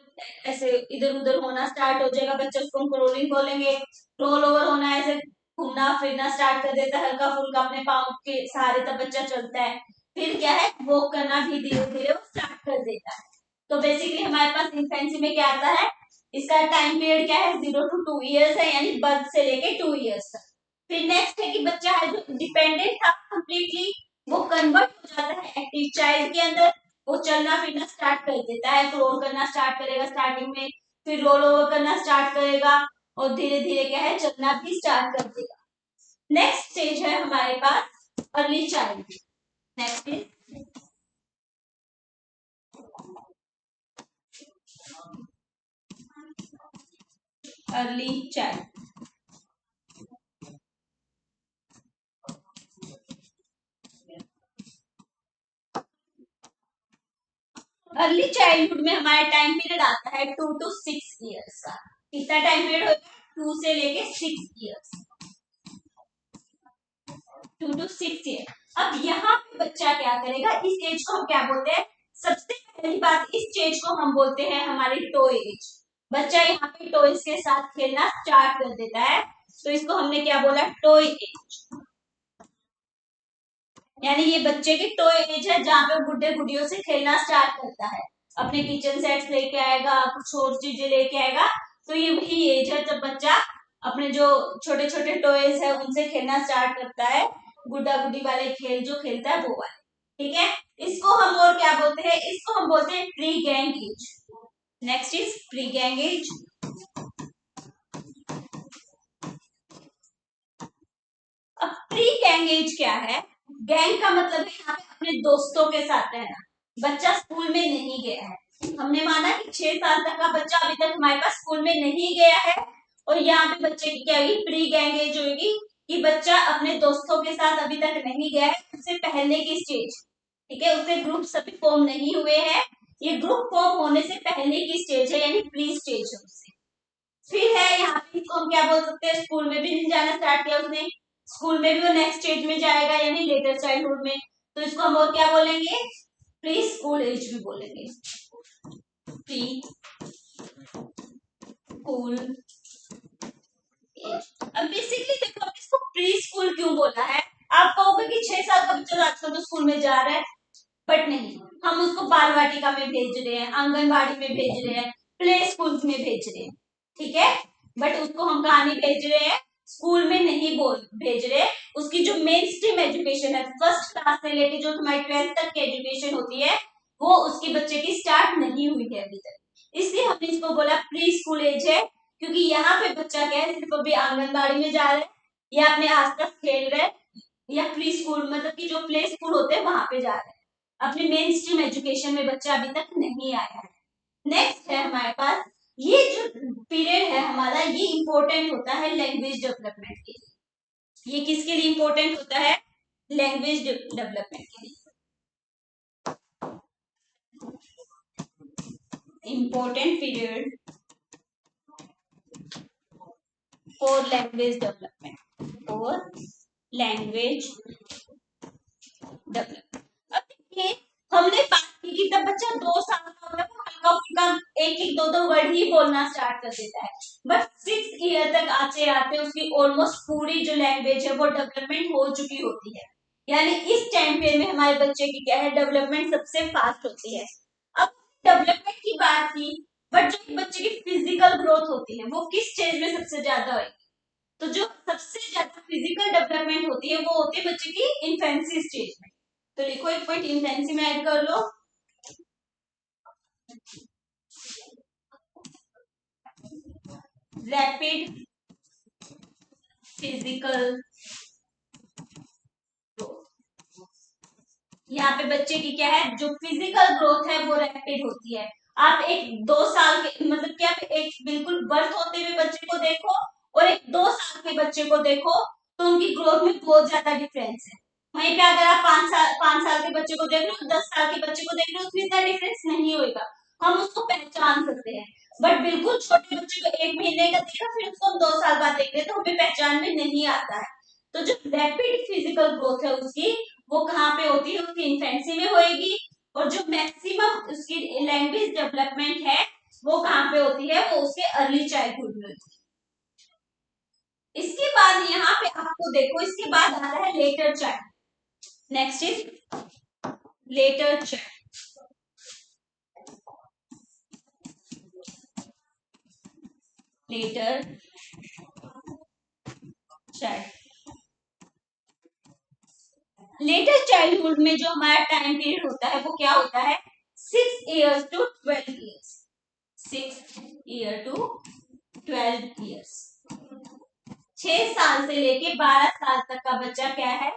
ऐसे इधर उधर होना स्टार्ट हो जाएगा बच्चा, उसको हम क्रोलिंग बोलेंगे। रोल ओवर होना ऐसे घूमना फिरना स्टार्ट कर देता है हल्का फुल्का अपने पाँव के सहारे तब बच्चा चलता है। फिर क्या है वॉक करना भी धीरे धीरे वो स्टार्ट कर देता है। तो बेसिकली हमारे पास इन्फेंसी में क्या आता है इसका टाइम पीरियड क्या है 0 to 2 years है, यानी बर्थ से लेके 2 years तक। फिर नेक्स्ट है कि बच्चा है जो डिपेंडेंट था कंप्लीटली वो कन्वर्ट हो जाता है एक्टिव चाइल्ड के अंदर, वो चलना फिरना स्टार्ट कर देता है, रोल करना स्टार्ट करेगा स्टार्टिंग में, फिर रोल ओवर करना स्टार्ट करेगा और धीरे धीरे क्या है चलना भी स्टार्ट कर देगा। नेक्स्ट स्टेज है हमारे पास early child. Next is early child. Early childhood में हमारा टाइम पीरियड आता है 2 to 6 ईयर्स का। कितना टाइम पीरियड होता है? 2 से लेके 6 ईयर्स। 2 to 6 year. अब यहाँ पे बच्चा क्या करेगा, इस एज को हम क्या बोलते हैं? सबसे पहली बात, इस एज को हम बोलते हैं हमारी टॉय एज। बच्चा यहाँ पे टॉयज के साथ खेलना स्टार्ट कर देता है, तो इसको हमने क्या बोला? Toy age. यानी ये बच्चे की टॉय एज है, जहाँ पे गुड्डे गुडियों से खेलना स्टार्ट करता है, अपने किचन सेट्स लेके आएगा, कुछ और चीजें लेके आएगा। तो ये वही एज है जब बच्चा अपने जो छोटे छोटे टॉयज है उनसे खेलना स्टार्ट करता है, गुड्डा गुड्डी वाले खेल जो खेलता है वो वाले। ठीक है, इसको हम और क्या बोलते हैं? इसको हम बोलते हैं pre gang as. Next is pre gang as. अब प्री गैंग एज क्या है? गैंग का मतलब है यहाँ पे अपने दोस्तों के साथ रहना। बच्चा स्कूल में नहीं गया है, हमने माना कि 6 साल तक का बच्चा अभी तक हमारे पास स्कूल में नहीं गया है, और यहाँ पे बच्चे की क्या होगी? प्री गैंग एज होगी, कि बच्चा अपने दोस्तों के साथ अभी तक नहीं गया है, उससे पहले की स्टेज। ठीक है, उससे ग्रुप सभी फॉर्म नहीं हुए हैं, ये ग्रुप फॉर्म होने से पहले की स्टेज है, यानी प्री स्टेज है उससे। फिर है यहाँ पे, इसको हम क्या बोल सकते हैं? स्कूल में भी नहीं जाना स्टार्ट किया उसने, स्कूल में भी वो नेक्स्ट स्टेज में जाएगा, यानी लेटर चाइल्डहुड में, तो इसको हम और क्या बोलेंगे? प्री स्कूल एज भी बोलेंगे। Preschool age. अब बेसिकली देखो, अब इसको प्री स्कूल क्यों बोला है? आप कहोगे कि 6 साल का बच्चा आजकल तो स्कूल में जा रहा है, बट नहीं, हम उसको बाल वाटिका में भेज रहे हैं, आंगनबाड़ी में भेज रहे हैं, प्ले स्कूल में भेज रहे हैं। ठीक है, बट उसको हम कहा नहीं भेज रहे हैं? स्कूल में नहीं बोल भेज रहे। उसकी जो मेन स्ट्रीम एजुकेशन है, फर्स्ट क्लास से लेके जो हमारी 12th तक की एजुकेशन होती है, वो उसकी बच्चे की स्टार्ट नहीं हुई है अभी तक, इसलिए हमने इसको बोला प्री स्कूल एज है। क्योंकि यहाँ पे बच्चा क्या है, सिर्फ अभी आंगनबाड़ी में जा रहा है, या अपने आसपास खेल रहे, या प्री स्कूल मतलब कि जो प्ले स्कूल होते हैं वहां पे जा रहे हैं, अपने मेन स्ट्रीम एजुकेशन में बच्चा अभी तक नहीं आया है। नेक्स्ट है हमारे पास, ये जो पीरियड है हमारा, ये इंपॉर्टेंट होता है लैंग्वेज डेवलपमेंट के लिए। ये किसके लिए इंपॉर्टेंट होता है? लैंग्वेज डेवलपमेंट के लिए। Important period for language development, और लैंग्वेज डेवलपमेंट। अब देखिए, हमने बात की कि जब बच्चा 2 साल का होता है वो हल्का फुल्का एक एक दो दो वर्ड ही बोलना स्टार्ट कर देता है, बट 6 ईयर तक आते आते उसकी ऑलमोस्ट पूरी जो लैंग्वेज है वो डेवलपमेंट हो चुकी होती है। यानी इस टाइम पीरियड में हमारे बच्चे की क्या है? डेवलपमेंट सबसे फास्ट होती है। अब डेवलपमेंट की बात की, बट जो बच्चे की फिजिकल ग्रोथ होती है वो किस स्टेज में सबसे ज्यादा होगी? तो जो सबसे ज्यादा फिजिकल डेवलपमेंट होती है वो होती है बच्चे की इन्फेंसी स्टेज में। तो लिखो एक पॉइंट इन्फेंसी में ऐड कर लो। Rapid physical growth. यहाँ पे बच्चे की क्या है? जो फिजिकल ग्रोथ है वो रैपिड होती है। आप एक 2 साल के मतलब क्या एक बिल्कुल बर्थ होते हुए बच्चे को देखो, और एक 2 साल के बच्चे को देखो, तो उनकी ग्रोथ में बहुत ज्यादा डिफरेंस है। वहीं पे अगर आप 5 साल के बच्चे को देख लो, 10 साल के बच्चे को देख लो, उसमें इतना डिफरेंस नहीं होगा, हम उसको पहचान सकते हैं। बट बिल्कुल छोटे बच्चे को 1 महीने का देखा, फिर उसको हम 2 साल बाद देख रहे तो हमें पहचान में नहीं आता है। तो जो रैपिड फिजिकल ग्रोथ है उसकी, वो कहाँ पे होती है? उसकी इन्फेंसी में होएगी। और जो मैक्सिमम उसकी लैंग्वेज डेवलपमेंट है वो कहाँ पे होती है? वो उसके अर्ली चाइल्डहुड में होती है। इसके बाद यहाँ पे आपको देखो, इसके बाद आ रहा है later child. Next is later child. Later child, later childhood में जो हमारा टाइम पीरियड होता है वो क्या होता है? 6 years to 12 years। 6 year to 12 years। 6 साल से लेके 12 साल तक का बच्चा क्या है?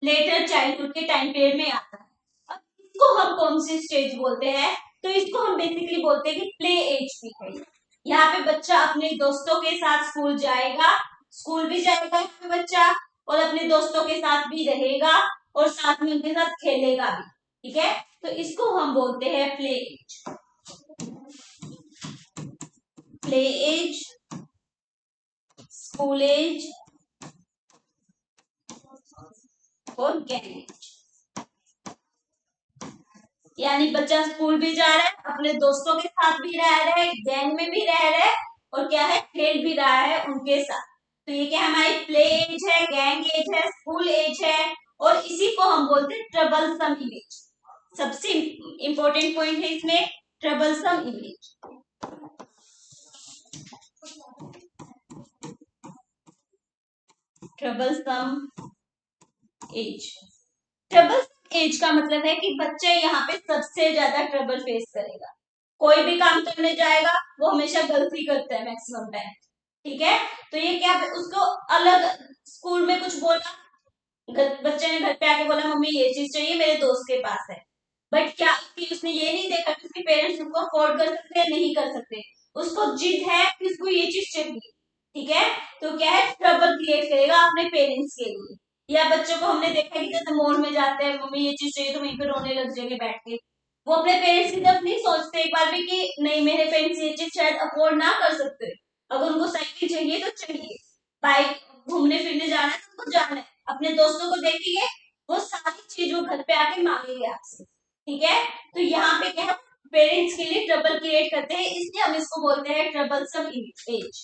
लेटर चाइल्डहुड के टाइम पीरियड में आता है। अब इसको हम कौन सी स्टेज बोलते हैं? तो इसको हम बेसिकली बोलते हैं कि प्ले एज भी है। यहाँ पे बच्चा अपने दोस्तों के साथ स्कूल जाएगा, स्कूल भी जाएगा यहाँ पे बच्चा, और अपने दोस्तों के साथ भी रहेगा, और साथ में उनके साथ खेलेगा भी। ठीक है, तो इसको हम बोलते हैं play age. Play age, school age और गैंग एज। यानी बच्चा स्कूल भी जा रहा है, अपने दोस्तों के साथ भी रह रहा है, गैंग में भी रह रहा है और क्या है, खेल भी रहा है उनके साथ। तो ये क्या हमारी प्ले एज है, गैंग एज है, स्कूल एज है और इसी को हम बोलते हैं ट्रबलसम इमेज। सबसे इंपॉर्टेंट पॉइंट है इसमें troublesome image. Troublesome age. Trouble age का मतलब है कि बच्चे यहाँ पे सबसे ज्यादा ट्रबल फेस करेगा। कोई भी काम करने जाएगा वो हमेशा गलती करता है मैक्सिमम टाइम। ठीक है, तो ये क्या, उसको अलग स्कूल में कुछ बोला, बच्चे ने घर पे आके बोला मम्मी ये चीज चाहिए, मेरे दोस्त के पास है, बट क्या उसने ये नहीं देखा कि उसके पेरेंट्स उसको अफोर्ड कर सकते हैं, नहीं कर सकते। उसको जिद है कि उसको ये चीज चाहिए। ठीक है, तो क्या है, ट्रबल क्रिएट करेगा अपने पेरेंट्स के लिए। या बच्चों को हमने देखा कि जैसे मॉल में जाते हैं, मम्मी ये चीज चाहिए, तो वहीं पे रोने लग जाएंगे बैठ के। वो अपने पेरेंट्स की तरफ नहीं सोचते एक बार भी कि नहीं मेरे पेरेंट्स ये चीज शायद अफोर्ड ना कर सकते। अगर उनको साइकिल चाहिए तो चाहिए, बाइक घूमने फिरने जाना है तो उनको जाना है, अपने दोस्तों को देखेंगे वो सारी चीज वो घर पे आके मांगेंगे आपसे। ठीक है, तो यहाँ पे क्या है, पेरेंट्स के लिए ट्रबल क्रिएट करते हैं, इसलिए हम इसको बोलते हैं ट्रबलसम एज।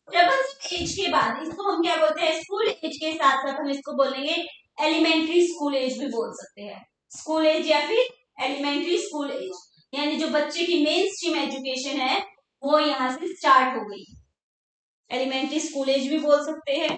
ट्रबलसम एज के बाद इसको हम क्या बोलते हैं, स्कूल एज के साथ साथ हम इसको बोलेंगे एलिमेंट्री स्कूल एज भी बोल सकते हैं। स्कूल एज या फिर एलिमेंट्री स्कूल एज, यानी जो बच्चे की मेन स्ट्रीम एजुकेशन है वो यहाँ से स्टार्ट हो गई। एलिमेंट्री स्कूल एज भी बोल सकते हैं।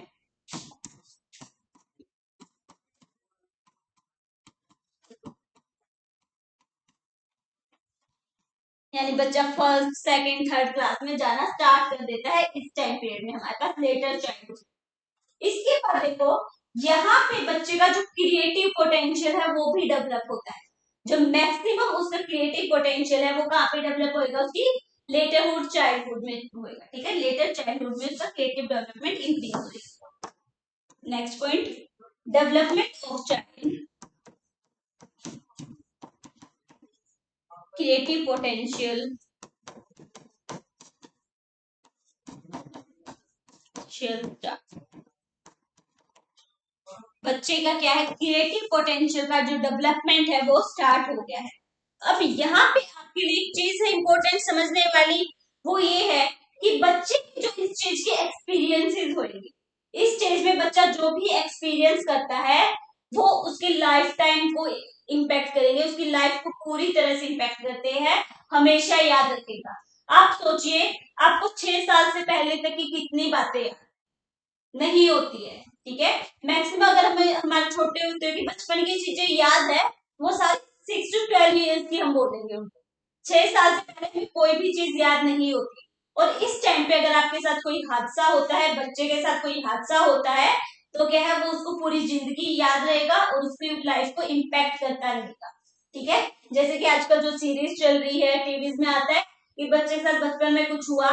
यानी बच्चा फर्स्ट सेकंड थर्ड क्लास में जाना स्टार्ट कर देता है इस टाइम पीरियड में, हमारे पास लेटर चाइल्डहुड। इसके बाद देखो, यहाँ पे बच्चे का जो क्रिएटिव पोटेंशियल है वो भी डेवलप होता है। जो मैक्सिमम उसका क्रिएटिव पोटेंशियल है वो कहाँ पे डेवलप होएगा, उसकी लेटरहुड चाइल्डहुड में होएगा। ठीक है, लेटर चाइल्डहुड में उसका क्रिएटिव डेवलपमेंट इंक्रीज होगा। Next point, development of child creative potential बच्चे का क्या है, क्रिएटिव पोटेंशियल का जो डेवलपमेंट है वो स्टार्ट हो गया है। अब यहाँ पे आपके लिए एक चीज है इंपॉर्टेंट समझने वाली, वो ये है कि बच्चे जो इस चीज के एक्सपीरियंसेस होंगे, इस स्टेज में बच्चा जो भी एक्सपीरियंस करता है वो उसकी लाइफ टाइम को इम्पैक्ट करेंगे, उसकी लाइफ को पूरी तरह से इम्पैक्ट करते हैं, हमेशा याद रखेगा। आप सोचिए, आपको 6 साल से पहले तक की कितनी बातें नहीं होती है। ठीक है, मैक्सिमम अगर हमें हमारे छोटे होते हैं कि बचपन की चीजें याद है, वो सारी 6 to 12 years की हम बोलेंगे उनको। 6 साल से पहले हमें कोई भी चीज याद नहीं होती। और इस टाइम पे अगर आपके साथ कोई हादसा होता है, बच्चे के साथ कोई हादसा होता है, तो क्या है, वो उसको पूरी जिंदगी याद रहेगा और उसकी लाइफ को इम्पैक्ट करता रहेगा। ठीक है, जैसे कि आजकल जो सीरीज चल रही है, टीवीज में आता है कि बच्चे के साथ बचपन में कुछ हुआ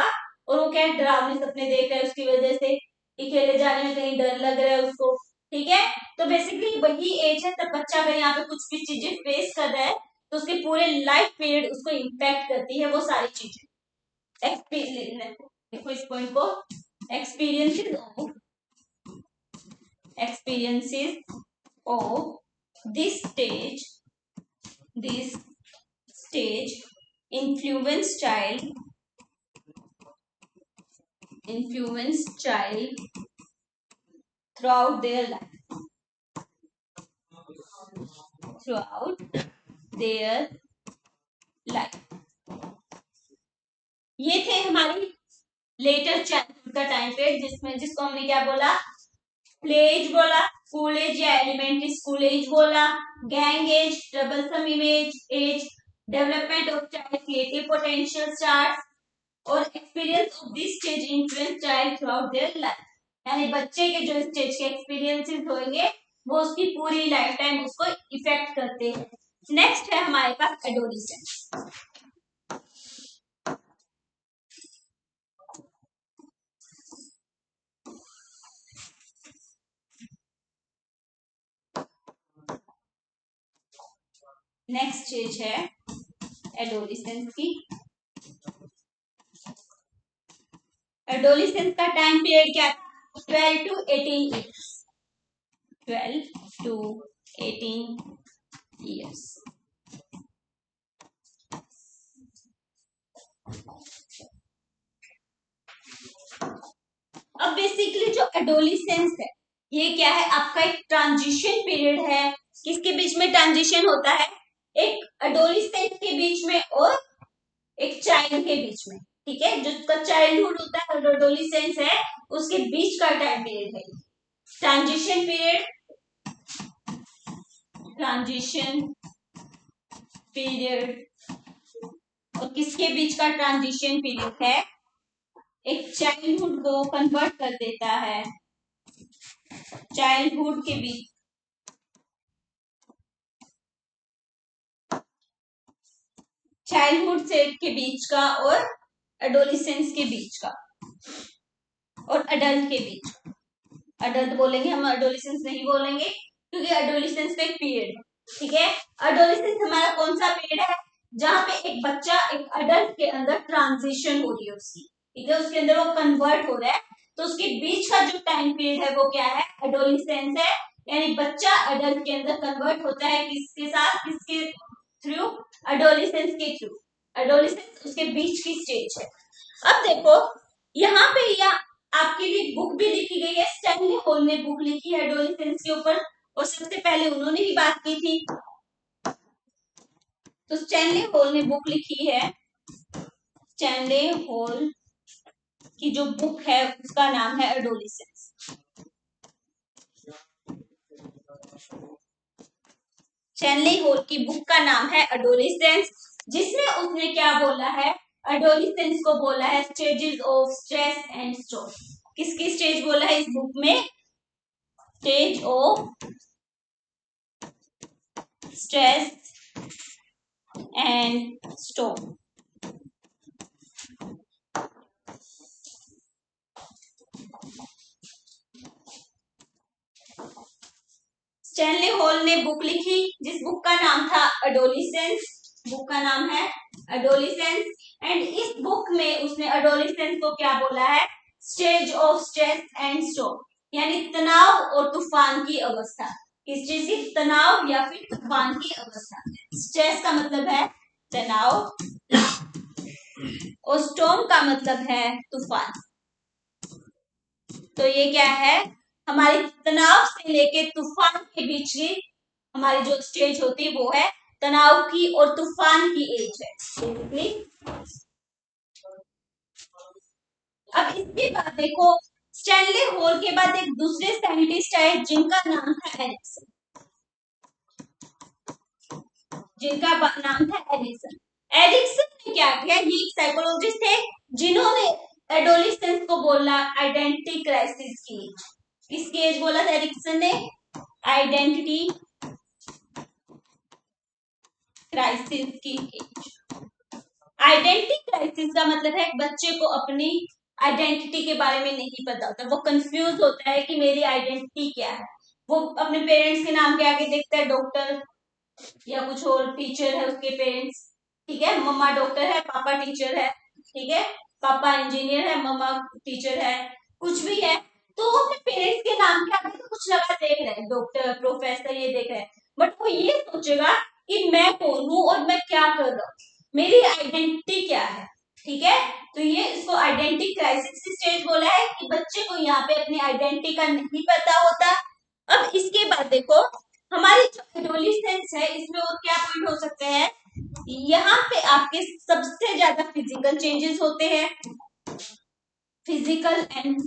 और वो क्या डरावने सपने देख रहे हैं उसकी वजह से, कि खेले जाने में कहीं डर लग रहा है उसको। ठीक है, तो बेसिकली वही एज है तब बच्चा अगर यहाँ पे कुछ भी चीजें फेस कर रहा है तो उसके पूरे लाइफ पीरियड उसको इम्पैक्ट करती है वो सारी चीजें। एक्सपीरियंस, देखो इस पॉइंट को, experiences of this stage influence child throughout their life। ये थे हमारी लेटर चाइल्डहुड का टाइम पीरियड, जिसमें जिसको हमने क्या बोला, प्ले एज बोला, स्कूल एज या एलिमेंट्री स्कूल एज बोला, gang age, troublesome image age, development of child creative potential start, और experience of this stage influence child throughout their life. यानी बच्चे के जो स्टेज के एक्सपीरियंसेस होंगे वो उसकी पूरी लाइफ टाइम उसको इफेक्ट करते हैं। नेक्स्ट है हमारे पास एडोलेसेंस। नेक्स्ट स्टेज है एडोलिसेंस की। एडोलिसेंस का टाइम पीरियड क्या था? 12 to 18 ईयर्स। 12 to 18 years. अब बेसिकली जो एडोलिसेंस है ये क्या है? आपका एक ट्रांजिशन पीरियड है। किसके बीच में ट्रांजिशन होता है? एक एडोलिसेंस के बीच में और एक चाइल्ड के बीच में। ठीक है, जिसका चाइल्डहुड होता है और एडोलिसेंस है उसके बीच का टाइम पीरियड है ट्रांजिशन पीरियड। ट्रांजिशन पीरियड और किसके बीच का ट्रांजिशन पीरियड है? एक चाइल्डहुड को कन्वर्ट कर देता है, चाइल्डहुड के बीच, चाइल्डहुड से के बीच का और एडोलिसेंस के बीच का और अडल्ट के बीच। अडल्ट बोलेंगे हम, एडोलिसेंस नहीं बोलेंगे क्योंकि एडोलिसेंस का एक पीरियड है। ठीक है, एडोलिसेंस हमारा कौन सा पीरियड है? जहां पे एक बच्चा एक अडल्ट के अंदर ट्रांजिशन हो रही है उसकी। ठीक है, उसके अंदर वो कन्वर्ट हो रहा है, तो उसके बीच का जो टाइम पीरियड है वो क्या है? एडोलिसेंस है। यानी बच्चा अडल्ट के अंदर कन्वर्ट होता है किसके साथ? किसके थ्रू? एडोलिसेंस के थ्रू। एडोलिसेंस उसके बीच की स्टेज है। अब देखो यहाँ पे या आपके लिए बुक भी लिखी गई है, स्टैनली हॉल ने बुक लिखी है एडोलिसेंस के ऊपर और सबसे पहले उन्होंने ही बात की थी। तो स्टैनली हॉल ने बुक लिखी है, स्टैनली हॉल की जो बुक है उसका नाम है एडोलिसेंस। स्टैनली हॉल की बुक का नाम है एडोलिसेंस, जिसमें उसने क्या बोला है? एडोलिसेंस को बोला है stages of stress and storm. किसकी स्टेज बोला है इस बुक में? Stage of stress and storm. Stanley hall ने बुक लिखी जिस बुक का नाम था एडोलिसेंस। बुक का नाम है एडोलिसेंस एंड इस बुक में उसने एडोलिसेंस को क्या बोला है? Stage of stress and storm, यानी तनाव और तूफान की अवस्था। किस चीज की? तनाव या फिर तूफान की अवस्था। स्ट्रेस का मतलब है तनाव और स्टॉर्म का मतलब है तूफान। तो ये क्या है? हमारी तनाव से लेके तूफान के बीच की हमारी जो स्टेज होती है वो है तनाव की और तूफान की एज है बेसिकली। अब इसके बाद देखो स्टैनली हॉल के बाद एक दूसरे साइंटिस्ट आए जिनका नाम था एरिक्सन। जिनका नाम था एरिक्सन। एरिक्सन ने क्या किया? ये एक साइकोलॉजिस्ट थे जिन्होंने एडोलिसेंस को बोला आइडेंटिटी क्राइसिस की एज। किसकी एज बोला था एरिक्सन ने? आइडेंटिटी क्राइसिस की एज। आइडेंटिटी क्राइसिस का मतलब है बच्चे को अपनी आइडेंटिटी के बारे में नहीं पता होता, वो कंफ्यूज होता है कि मेरी आइडेंटिटी क्या है। वो अपने पेरेंट्स के नाम के आगे देखता है डॉक्टर या कुछ और, टीचर है उसके पेरेंट्स। ठीक है, मम्मा डॉक्टर है, पापा टीचर है। ठीक है, पापा इंजीनियर है, मम्मा टीचर है, कुछ भी है। तो वो अपने पेरेंट्स के नाम के आगे तो कुछ लगा देख रहे हैं, डॉक्टर प्रोफेसर ये देख रहे हैं, बट वो ये सोचेगा कि मैं कौन हूं और मैं क्या कर रहा हूँ, मेरी आइडेंटिटी क्या है। ठीक है, तो ये इसको आइडेंटिटी क्राइसिस की स्टेज बोला है कि बच्चे को यहाँ पे अपनी आइडेंटिटी का नहीं पता होता। अब इसके बाद देखो हमारी जो एडोलिसेंस है इसमें और क्या पॉइंट हो सकते हैं? यहाँ पे आपके सबसे ज्यादा फिजिकल चेंजेस होते हैं, फिजिकल एंड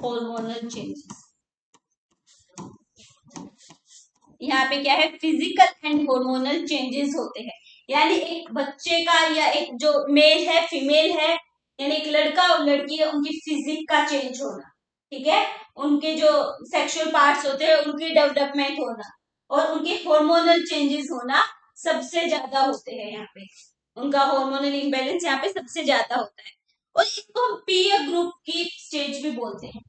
हार्मोनल चेंजेस। यहाँ पे क्या है? फिजिकल एंड हार्मोनल चेंजेस होते हैं, यानी एक बच्चे का या एक जो मेल है फीमेल है, यानी एक लड़का और लड़की है, उनकी फिजिक का चेंज होना। ठीक है, उनके जो सेक्सुअल पार्ट्स होते हैं उनकी डेवलपमेंट होना और उनके हार्मोनल चेंजेस होना सबसे ज्यादा होते हैं। यहाँ पे उनका हार्मोनल इम्बैलेंस यहाँ पे सबसे ज्यादा होता है और इसको हम पीयर ग्रुप की स्टेज भी बोलते हैं।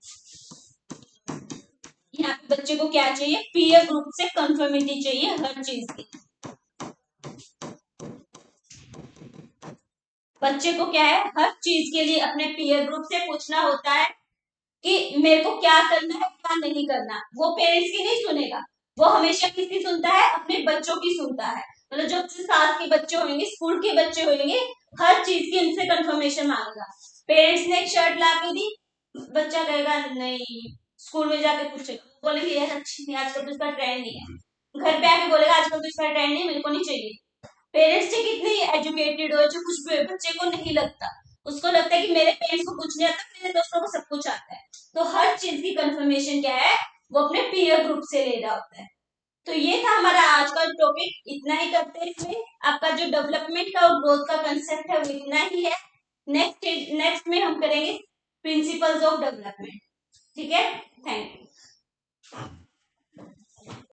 यहाँ पे बच्चे को क्या चाहिए, पीयर ग्रुप से कंफर्मिटी चाहिए हर चीज की। बच्चे को क्या है, हर चीज के लिए अपने पीयर ग्रुप से पूछना होता है कि मेरे को क्या करना है क्या नहीं करना। वो पेरेंट्स की नहीं सुनेगा, वो हमेशा किसकी सुनता है, अपने बच्चों की सुनता है। मतलब जो साथ के बच्चे होंगे, स्कूल के बच्चे होंगे, हर चीज की उनसे कंफर्मेशन मांगेगा। पेरेंट्स ने एक शर्ट ला के दी, बच्चा कहेगा नहीं, स्कूल में जाके पूछेगा, बोलेंगे यार अच्छी नहीं, आजकल तो इसका ट्रेंड नहीं है। घर पे आके बोलेगा आजकल तो इसका ट्रेंड नहीं, मेरे को नहीं चाहिए। पेरेंट्स से कितने एजुकेटेड हो, जो कुछ बच्चे को नहीं लगता, उसको लगता है कि मेरे पेरेंट्स को कुछ नहीं आता, मेरे दोस्तों को सब कुछ आता है। तो हर चीज की कंफर्मेशन क्या है, वो अपने पीयर ग्रुप से ले रहा होता है। तो ये था हमारा आज का टॉपिक, इतना ही करते हैं। इसमें आपका जो डेवलपमेंट का और ग्रोथ का कंसेप्ट है वो इतना ही है। नेक्स्ट में हम करेंगे प्रिंसिपल्स ऑफ डेवलपमेंट। ठीक है, थैंक यू।